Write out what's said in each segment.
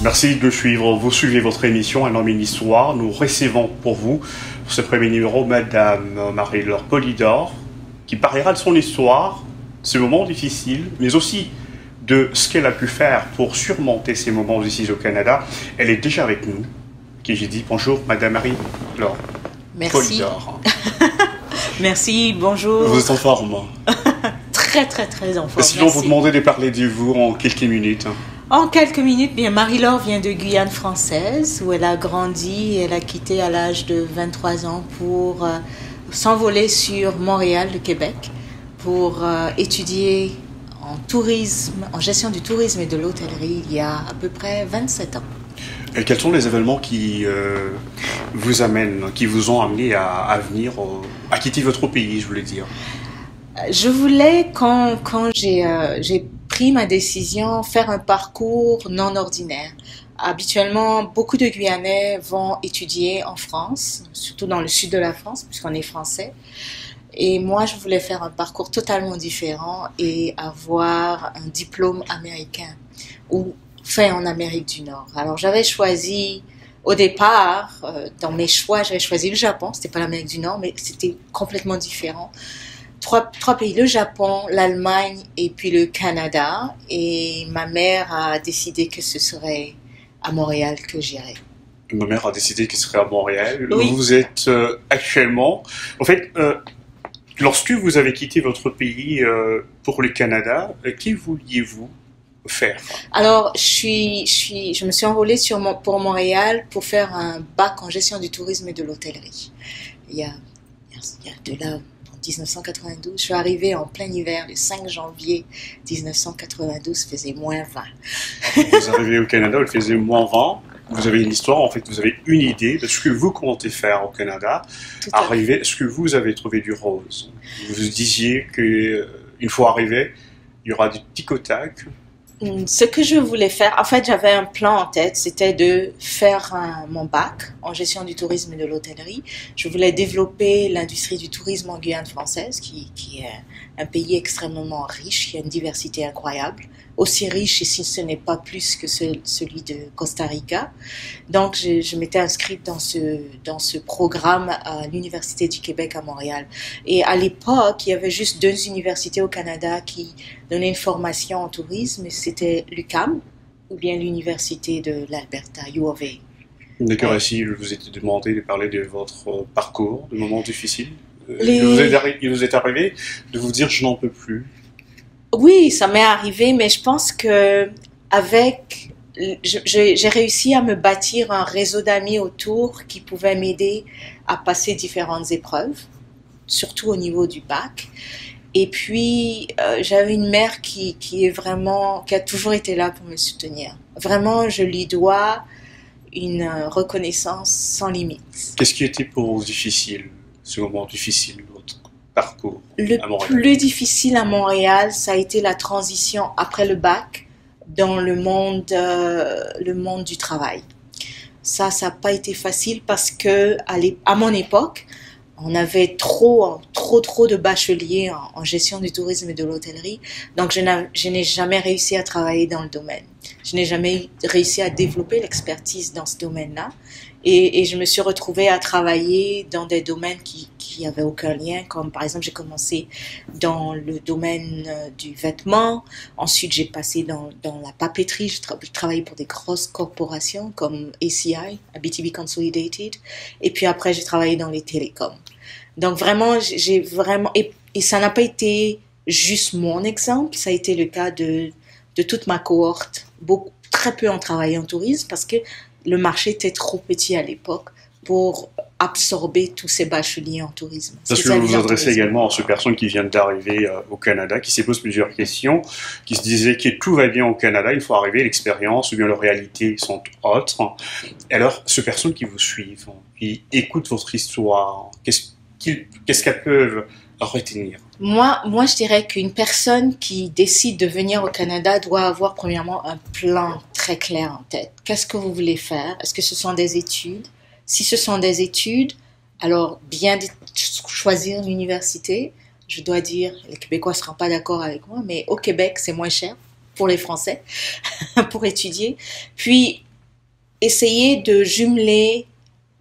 Merci de suivre. Vous suivez votre émission Un homme, une histoire. Nous recevons pour vous, pour ce premier numéro, Madame Marie-Laure Polydor, qui parlera de son histoire, ses moments difficiles, mais aussi de ce qu'elle a pu faire pour surmonter ces moments ici au Canada. Elle est déjà avec nous. Qui j'ai dit bonjour, Madame Marie-Laure Polydor. Merci, bonjour. Vous êtes en forme? Très en forme. Sinon, vous demandez de parler de vous en quelques minutes. En quelques minutes, bien, Marie-Laure vient de Guyane française, où elle a grandi. Elle a quitté à l'âge de 23 ans pour s'envoler sur Montréal, le Québec, pour étudier en tourisme, en gestion du tourisme et de l'hôtellerie il y a à peu près 27 ans. Et quels sont les événements qui vous amènent, qui vous ont amené à venir, à quitter votre pays, je voulais dire? Je voulais, quand j'ai pris ma décision, faire un parcours non ordinaire. Habituellement, beaucoup de Guyanais vont étudier en France, surtout dans le sud de la France, puisqu'on est français. Et moi, je voulais faire un parcours totalement différent et avoir un diplôme américain ou fait en Amérique du Nord. Alors, j'avais choisi, au départ, dans mes choix, j'avais choisi le Japon. C'était pas l'Amérique du Nord, mais c'était complètement différent. Trois pays, le Japon, l'Allemagne et puis le Canada. Et ma mère a décidé que ce serait à Montréal que j'irais. Ma mère a décidé qu'il serait à Montréal. Oui. Vous êtes actuellement... En fait, lorsque vous avez quitté votre pays pour le Canada, qui vouliez-vous faire? Alors, je me suis enrôlée pour Montréal pour faire un bac en gestion du tourisme et de l'hôtellerie. Il y a de là... 1992, je suis arrivée en plein hiver, le 5 janvier 1992, faisait moins 20. Vous arrivez au Canada, il faisait moins 20. Vous avez une histoire, en fait, vous avez une idée de ce que vous comptez faire au Canada. Arrivé, est-ce que vous avez trouvé du rose? Vous vous disiez qu'une fois arrivé, il y aura du tic au tac. Ce que je voulais faire, en fait, j'avais un plan en tête, c'était de faire mon bac en gestion du tourisme et de l'hôtellerie. Je voulais développer l'industrie du tourisme en Guyane française, qui est un pays extrêmement riche, qui a une diversité incroyable, aussi riche, et si ce n'est pas plus que celui de Costa Rica. Donc, je m'étais inscrite dans ce programme à l'Université du Québec à Montréal. Et à l'époque, il y avait juste 2 universités au Canada qui donnaient une formation en tourisme. C'était l'UQAM ou bien l'Université de l'Alberta, U of A. D'accord, ici, je vous ai demandé de parler de votre parcours, de moments difficiles. Il vous est arrivé de vous dire « je n'en peux plus ». Oui, ça m'est arrivé, mais je pense que j'ai réussi à me bâtir un réseau d'amis autour qui pouvaient m'aider à passer différentes épreuves, surtout au niveau du bac. Et puis, j'avais une mère qui a toujours été là pour me soutenir. Vraiment, je lui dois une reconnaissance sans limite. Qu'est-ce qui était pour vous difficile, ce moment difficile de votre parcours à Montréal? Le plus difficile à Montréal, ça a été la transition après le bac dans le monde du travail. Ça n'a pas été facile parce que à mon époque, on avait trop de bacheliers en gestion du tourisme et de l'hôtellerie. Donc, je n'ai jamais réussi à travailler dans le domaine. Je n'ai jamais réussi à développer l'expertise dans ce domaine-là. Et je me suis retrouvée à travailler dans des domaines qui avaient aucun lien. Comme par exemple, j'ai commencé dans le domaine du vêtement. Ensuite, j'ai passé dans la papeterie. Je travaillais pour des grosses corporations comme ACI, Abitibi Consolidated. Et puis après, j'ai travaillé dans les télécoms. Donc vraiment, et ça n'a pas été juste mon exemple. Ça a été le cas de toute ma cohorte. Très peu ont travaillé en tourisme parce que le marché était trop petit à l'époque pour absorber tous ces bacheliers en tourisme. Parce que vous vous adressez également à ces personnes qui viennent d'arriver au Canada, qui se posent plusieurs questions, qui se disaient que tout va bien au Canada, il faut arriver, l'expérience ou bien la réalité sont autres. Et alors, ces personnes qui vous suivent, qui écoutent votre histoire, qu'est-ce qu'elles peuvent retenir? Moi, je dirais qu'une personne qui décide de venir au Canada doit avoir premièrement un plan très clair en tête. Qu'est-ce que vous voulez faire? Est-ce que ce sont des études? Si ce sont des études, alors bien choisir l'université. Je dois dire, les Québécois ne seront pas d'accord avec moi, mais au Québec, c'est moins cher pour les Français pour étudier. Puis, essayer de jumeler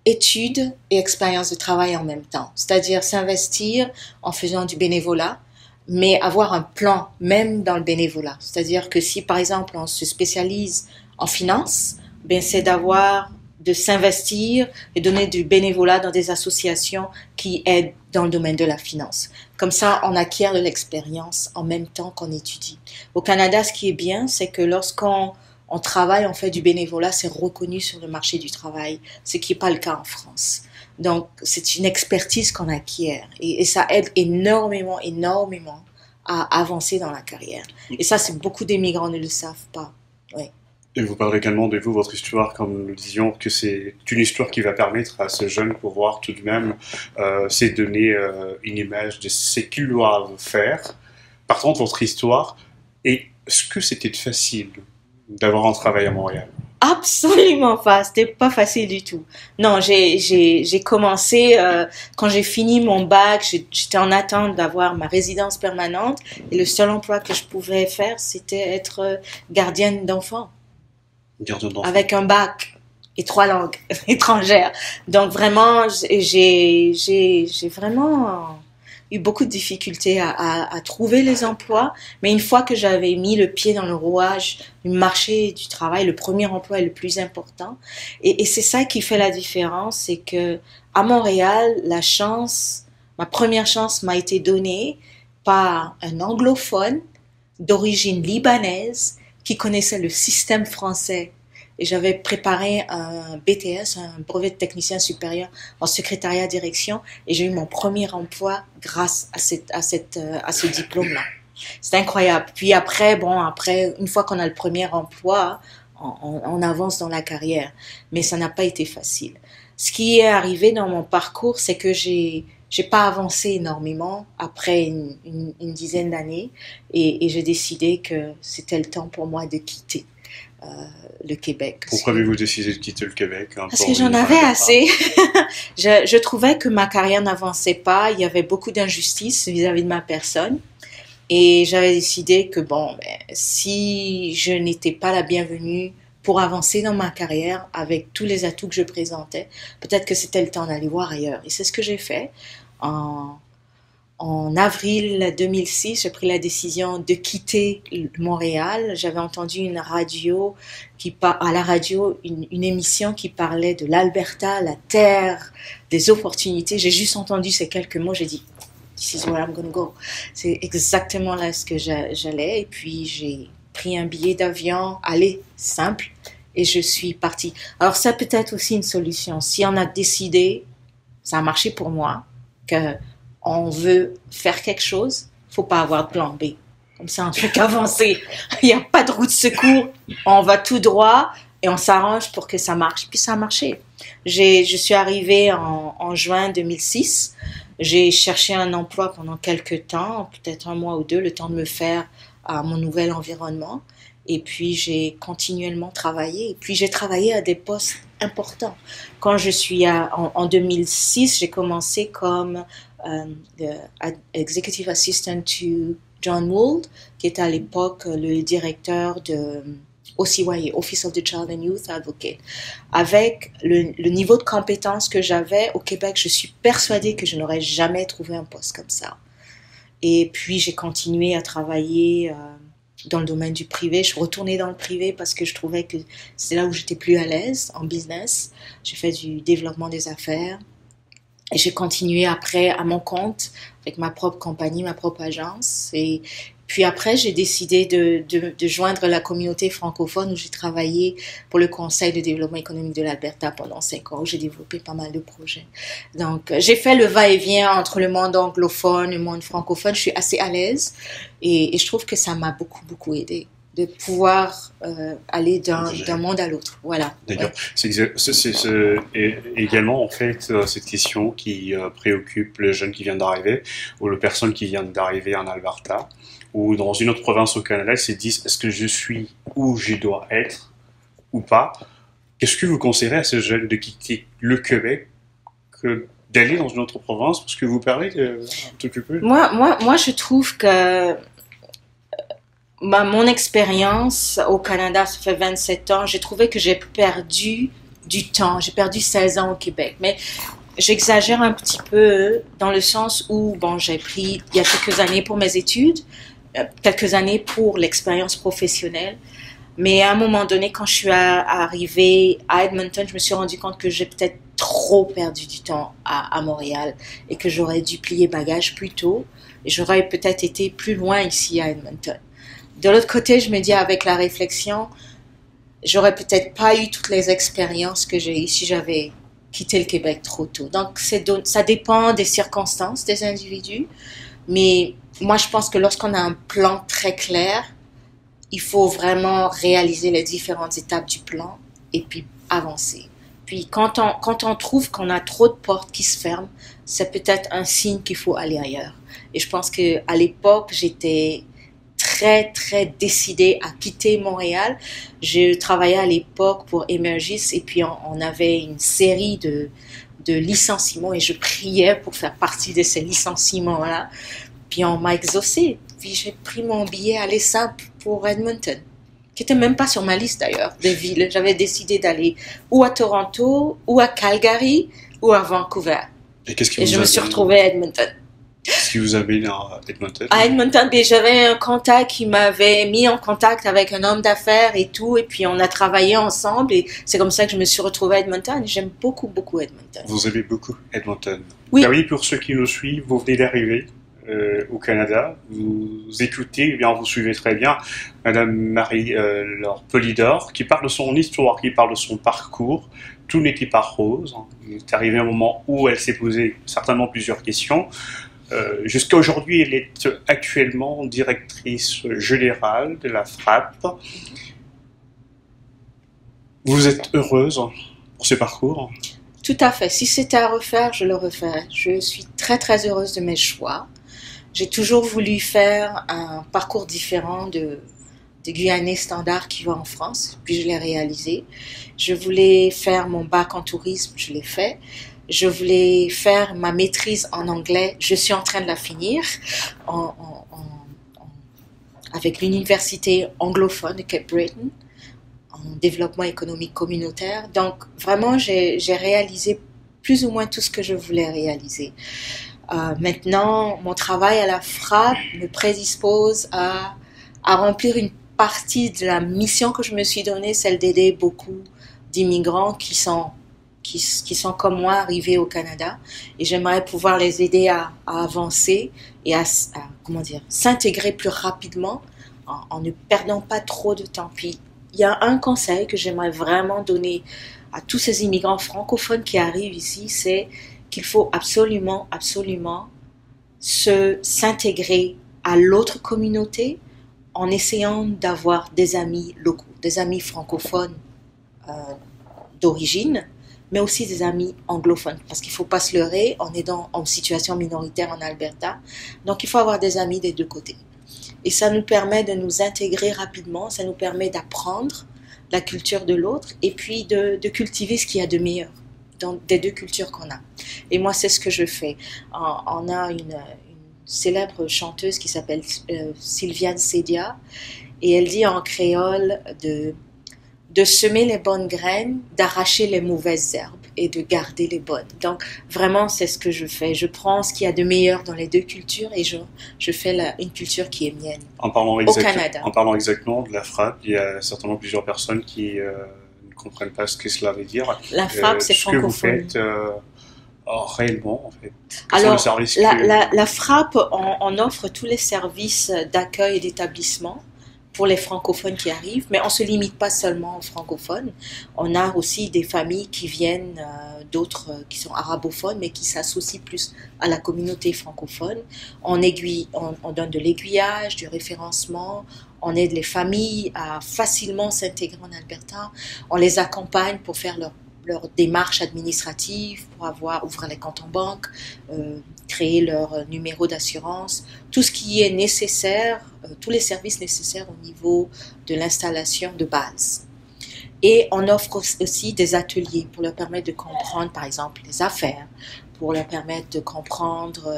études et expérience de travail en même temps. C'est-à-dire s'investir en faisant du bénévolat, mais avoir un plan même dans le bénévolat. C'est-à-dire que si, par exemple, on se spécialise en finance, ben c'est de s'investir et donner du bénévolat dans des associations qui aident dans le domaine de la finance. Comme ça, on acquiert de l'expérience en même temps qu'on étudie. Au Canada, ce qui est bien, c'est que lorsqu'on travaille, on fait du bénévolat, c'est reconnu sur le marché du travail, ce qui n'est pas le cas en France. Donc, c'est une expertise qu'on acquiert et ça aide énormément à avancer dans la carrière. Et ça, c'est beaucoup d'immigrants ne le savent pas. Oui. Et vous parlez également de vous, votre histoire, comme nous disions, que c'est une histoire qui va permettre à ce jeune pouvoir tout de même se donner une image de ce qu'ils doivent faire. Partant de votre histoire, est-ce que c'était facile d'avoir un travail à Montréal? Absolument pas, c'était pas facile du tout. Non, j'ai commencé quand j'ai fini mon bac, j'étais en attente d'avoir ma résidence permanente et le seul emploi que je pouvais faire, c'était être gardienne d'enfants. Gardien d'enfants. Avec un bac et 3 langues étrangères. Donc vraiment, j'ai vraiment eu beaucoup de difficultés à trouver les emplois. Mais une fois que j'avais mis le pied dans le rouage du marché du travail, le premier emploi est le plus important. Et c'est ça qui fait la différence, c'est que à Montréal, ma première chance m'a été donnée par un anglophone d'origine libanaise qui connaissait le système français. Et j'avais préparé un BTS, un brevet de technicien supérieur en secrétariat direction, et j'ai eu mon premier emploi grâce à ce diplôme-là. C'est incroyable. Puis après, une fois qu'on a le premier emploi, on avance dans la carrière. Mais ça n'a pas été facile. Ce qui est arrivé dans mon parcours, c'est que j'ai pas avancé énormément après une dizaine d'années, et j'ai décidé que c'était le temps pour moi de quitter le Québec. Pourquoi avez-vous décidé de quitter le Québec? Parce que j'en avais assez. Je trouvais que ma carrière n'avançait pas. Il y avait beaucoup d'injustices vis-à-vis de ma personne. Et j'avais décidé que si je n'étais pas la bienvenue pour avancer dans ma carrière avec tous les atouts que je présentais, peut-être que c'était le temps d'aller voir ailleurs. Et c'est ce que j'ai fait. En avril 2006, j'ai pris la décision de quitter Montréal. J'avais entendu une émission qui parlait de l'Alberta, la terre des opportunités. J'ai juste entendu ces quelques mots, j'ai dit « This is where I'm gonna go ». C'est exactement là ce que j'allais. Et puis j'ai pris un billet d'avion, aller simple, et je suis partie. Alors ça peut être aussi une solution. Si on a décidé, ça a marché pour moi, que on veut faire quelque chose, faut pas avoir de plan B. Comme ça, on ne fait qu'avancer. Il n'y a pas de route de secours. On va tout droit et on s'arrange pour que ça marche. Puis ça a marché. Je suis arrivée en juin 2006. J'ai cherché un emploi pendant quelques temps, peut-être 1 mois ou 2, le temps de me faire à mon nouvel environnement. Et puis, j'ai continuellement travaillé. Et puis, j'ai travaillé à des postes importants. Quand je suis en 2006, j'ai commencé comme Executive Assistant to John Wold, qui était à l'époque le directeur de OCYA, Office of the Child and Youth Advocate. Avec le niveau de compétence que j'avais au Québec, je suis persuadée que je n'aurais jamais trouvé un poste comme ça. Et puis, j'ai continué à travailler dans le domaine du privé. Je suis retournée dans le privé parce que je trouvais que c'est là où j'étais plus à l'aise en business. J'ai fait du développement des affaires. Et j'ai continué après à mon compte avec ma propre compagnie, ma propre agence. Et puis après, j'ai décidé de joindre la communauté francophone où j'ai travaillé pour le Conseil de développement économique de l'Alberta pendant 5 ans, où j'ai développé pas mal de projets. Donc, j'ai fait le va-et-vient entre le monde anglophone et le monde francophone. Je suis assez à l'aise et je trouve que ça m'a beaucoup, beaucoup aidé de pouvoir aller d'un monde à l'autre. Voilà. D'ailleurs, ouais. C'est également en fait cette question qui préoccupe le jeune qui vient d'arriver ou la personne qui vient d'arriver en Alberta ou dans une autre province au Canada, ils se disent est-ce que je suis où je dois être ou pas? Qu'est-ce que vous conseillerez à ce jeune de quitter le Québec que d'aller dans une autre province? Parce que vous parlez un tout petit peu. Moi, je trouve que Mon expérience au Canada, ça fait 27 ans, j'ai trouvé que j'ai perdu du temps. J'ai perdu 16 ans au Québec. Mais j'exagère un petit peu dans le sens où, bon, j'ai pris il y a quelques années pour mes études, quelques années pour l'expérience professionnelle. Mais à un moment donné, quand je suis arrivée à Edmonton, je me suis rendu compte que j'ai peut-être trop perdu du temps à Montréal et que j'aurais dû plier bagage plus tôt et j'aurais peut-être été plus loin ici à Edmonton. De l'autre côté, je me dis avec la réflexion, j'aurais peut-être pas eu toutes les expériences que j'ai eues si j'avais quitté le Québec trop tôt. Donc, ça dépend des circonstances des individus, mais moi, je pense que lorsqu'on a un plan très clair, il faut vraiment réaliser les différentes étapes du plan et puis avancer. Puis quand on trouve qu'on a trop de portes qui se ferment, c'est peut-être un signe qu'il faut aller ailleurs. Et je pense qu'à l'époque, j'étais très, très décidée à quitter Montréal. Je travaillais à l'époque pour Emergis et puis on avait une série de licenciements et je priais pour faire partie de ces licenciements-là. Puis on m'a exaucé. Puis j'ai pris mon billet aller simple pour Edmonton, qui n'était même pas sur ma liste d'ailleurs de villes. J'avais décidé d'aller ou à Toronto, ou à Calgary, ou à Vancouver. Et je me suis retrouvée à Edmonton. Qu'est-ce qui vous a mis à Edmonton? À Edmonton, j'avais un contact qui m'avait mis en contact avec un homme d'affaires et tout, et puis on a travaillé ensemble, et c'est comme ça que je me suis retrouvée à Edmonton. J'aime beaucoup, beaucoup Edmonton. Vous aimez beaucoup Edmonton? Oui. Ah oui, pour ceux qui nous suivent, vous venez d'arriver au Canada, vous écoutez, eh bien vous suivez très bien Madame Marie-Laure Polydor, qui parle de son histoire, qui parle de son parcours. Tout n'était pas rose. Il est arrivé un moment où elle s'est posé certainement plusieurs questions. Jusqu'à aujourd'hui, elle est actuellement directrice générale de la FRAP. Vous êtes heureuse pour ce parcours? Tout à fait. Si c'était à refaire, je le referais. Je suis très, très heureuse de mes choix. J'ai toujours voulu faire un parcours différent de Guyanais standard qui va en France, puis je l'ai réalisé. Je voulais faire mon bac en tourisme, je l'ai fait. Je voulais faire ma maîtrise en anglais, je suis en train de la finir avec l'université anglophone de Cape Breton en développement économique communautaire. Donc vraiment, j'ai réalisé plus ou moins tout ce que je voulais réaliser. Maintenant, mon travail à la FRAP me prédispose à remplir une partie de la mission que je me suis donnée, celle d'aider beaucoup d'immigrants qui sont comme moi arrivés au Canada, et j'aimerais pouvoir les aider à avancer et à s'intégrer plus rapidement en ne perdant pas trop de temps. Puis il y a un conseil que j'aimerais vraiment donner à tous ces immigrants francophones qui arrivent ici, c'est qu'il faut absolument, absolument s'intégrer à l'autre communauté en essayant d'avoir des amis locaux, des amis francophones d'origine, mais aussi des amis anglophones. Parce qu'il ne faut pas se leurrer, on est en situation minoritaire en Alberta, donc il faut avoir des amis des deux côtés. Et ça nous permet de nous intégrer rapidement, ça nous permet d'apprendre la culture de l'autre et puis de cultiver ce qu'il y a de meilleur des deux cultures qu'on a. Et moi, c'est ce que je fais. On a une célèbre chanteuse qui s'appelle Sylviane Sedia, et elle dit en créole de semer les bonnes graines, d'arracher les mauvaises herbes et de garder les bonnes. Donc, vraiment, c'est ce que je fais. Je prends ce qu'il y a de meilleur dans les deux cultures et je fais une culture qui est mienne au Canada. En parlant exactement de la FRAP, il y a certainement plusieurs personnes qui ne comprennent pas ce que cela veut dire. La FRAP, c'est francophone. Ce que vous faites réellement, en fait. Alors, la FRAP, on offre tous les services d'accueil et d'établissement pour les francophones qui arrivent, mais on ne se limite pas seulement aux francophones. On a aussi des familles qui viennent d'autres qui sont arabophones, mais qui s'associent plus à la communauté francophone. On donne de l'aiguillage, du référencement, on aide les familles à facilement s'intégrer en Alberta, on les accompagne pour faire leur démarche administrative, pour ouvrir les comptes en banque, créer leur numéro d'assurance, tout ce qui est nécessaire, tous les services nécessaires au niveau de l'installation de base. Et on offre aussi des ateliers pour leur permettre de comprendre, par exemple, les affaires, pour leur permettre de comprendre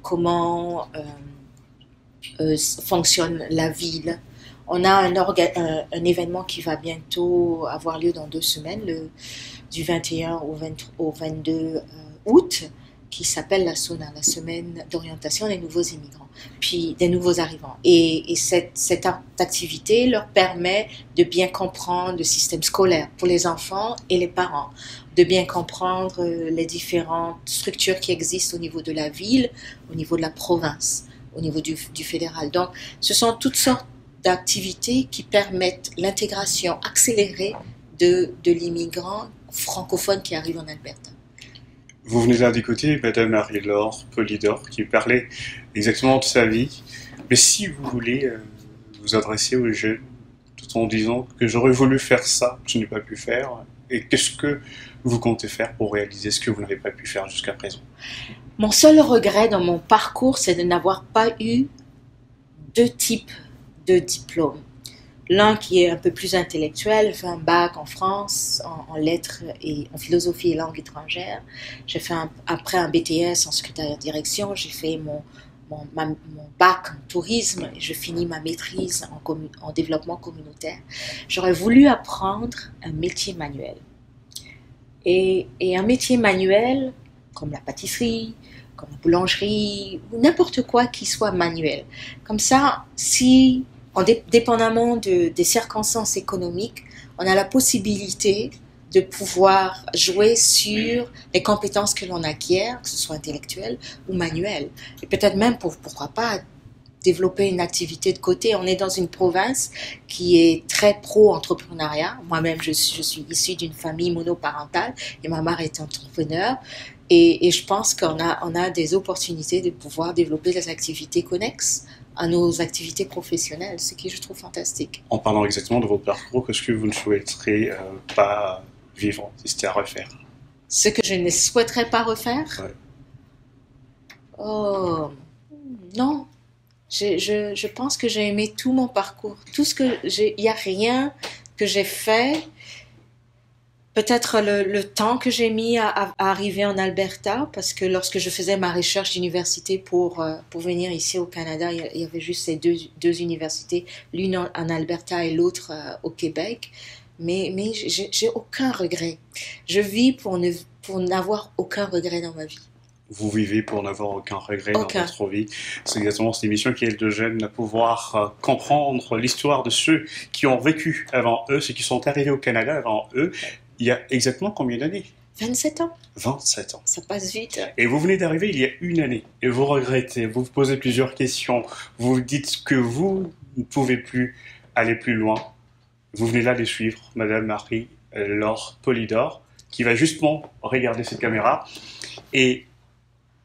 comment fonctionne la ville. On a un événement qui va bientôt avoir lieu dans 2 semaines, du 21 au 22 août, qui s'appelle la SONA, la Semaine d'orientation des nouveaux immigrants, puis des nouveaux arrivants. Et cette activité leur permet de bien comprendre le système scolaire pour les enfants et les parents, de bien comprendre les différentes structures qui existent au niveau de la ville, au niveau de la province, au niveau du fédéral. Donc, ce sont toutes sortes d'activités qui permettent l'intégration accélérée de l'immigrant francophone qui arrive en Alberta. Vous venez là d'écouter Madame Marie-Laure Polydor qui parlait exactement de sa vie. Mais si vous voulez vous adresser aux jeunes tout en disant que j'aurais voulu faire ça, je n'ai pas pu faire, et qu'est-ce que vous comptez faire pour réaliser ce que vous n'avez pas pu faire jusqu'à présent? Mon seul regret dans mon parcours, c'est de n'avoir pas eu 2 types de diplômes. L'un qui est un peu plus intellectuel, j'ai fait un bac en France, en lettres et en philosophie et langues étrangères. J'ai fait après un BTS en secrétariat de direction, j'ai fait mon bac en tourisme et je finis ma maîtrise en développement communautaire. J'aurais voulu apprendre un métier manuel. Et un métier manuel, comme la pâtisserie, comme la boulangerie, ou n'importe quoi qui soit manuel. Comme ça, dépendamment des circonstances économiques, on a la possibilité de pouvoir jouer sur les compétences que l'on acquiert, que ce soit intellectuelles ou manuelles. Et peut-être même, pourquoi pas, développer une activité de côté. On est dans une province qui est très pro-entrepreneuriat. Moi-même, je suis issue d'une famille monoparentale et ma mère est entrepreneur. Et je pense qu'on a des opportunités de pouvoir développer des activités connexes à nos activités professionnelles, ce qui je trouve fantastique. En parlant exactement de votre parcours, qu'est-ce que vous ne souhaiterez pas vivre si c'était à refaire? Ce que je ne souhaiterais pas refaire? Ouais. Oh, non. Je pense que j'ai aimé tout mon parcours. Il n'y a rien que j'ai fait. Peut-être le temps que j'ai mis à arriver en Alberta, parce que lorsque je faisais ma recherche d'université pour venir ici au Canada, il y avait juste ces deux universités, l'une en Alberta et l'autre au Québec. Mais j'ai aucun regret. Je vis pour n'avoir aucun regret dans ma vie. Vous vivez pour n'avoir aucun regret dans votre vie. C'est exactement cette émission qui aide de jeunes à pouvoir comprendre l'histoire de ceux qui ont vécu avant eux, ceux qui sont arrivés au Canada avant eux. Il y a exactement combien d'années? 27 ans. 27 ans. Ça passe vite. Et vous venez d'arriver il y a 1 année. Et vous regrettez, vous vous posez plusieurs questions. Vous vous dites que vous ne pouvez plus aller plus loin. Vous venez là de suivre Madame Marie-Laure Polydor, qui va justement regarder cette caméra. Et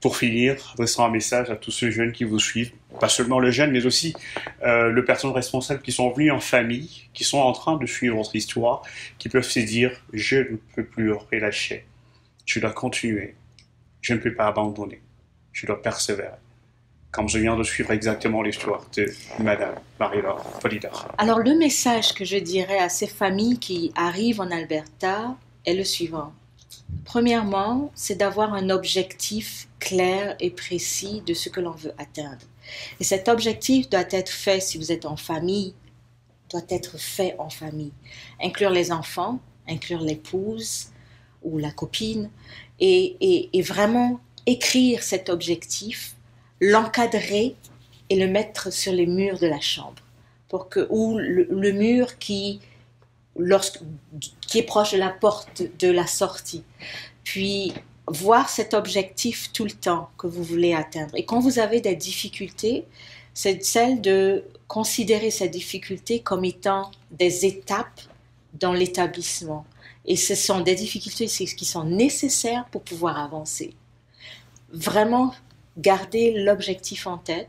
pour finir, adressant un message à tous ces jeunes qui vous suivent, pas seulement le jeune, mais aussi les personnes responsables qui sont venues en famille, qui sont en train de suivre votre histoire, qui peuvent se dire « Je ne peux plus relâcher, je dois continuer, je ne peux pas abandonner, je dois persévérer ». Comme je viens de suivre exactement l'histoire de Madame Marie-Laure Polydor. Alors le message que je dirais à ces familles qui arrivent en Alberta est le suivant. Premièrement, c'est d'avoir un objectif clair et précis de ce que l'on veut atteindre. Et cet objectif doit être fait, si vous êtes en famille, doit être fait en famille. Inclure les enfants, inclure l'épouse ou la copine, et vraiment écrire cet objectif, l'encadrer et le mettre sur les murs de la chambre. Ou le mur qui est proche de la porte de la sortie. Puis, voir cet objectif tout le temps que vous voulez atteindre. Et quand vous avez des difficultés, c'est celle de considérer ces difficultés comme étant des étapes dans l'établissement. Et ce sont des difficultés qui sont nécessaires pour pouvoir avancer. Vraiment, garder l'objectif en tête.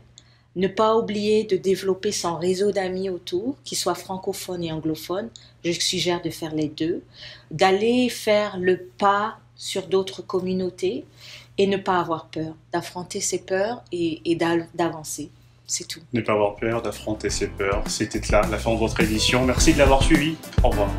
Ne pas oublier de développer son réseau d'amis autour, qui soit francophone et anglophone. Je suggère de faire les deux. D'aller faire le pas sur d'autres communautés et ne pas avoir peur. D'affronter ses peurs et d'avancer. C'est tout. Ne pas avoir peur, d'affronter ses peurs. C'était là la fin de votre édition. Merci de l'avoir suivi. Au revoir.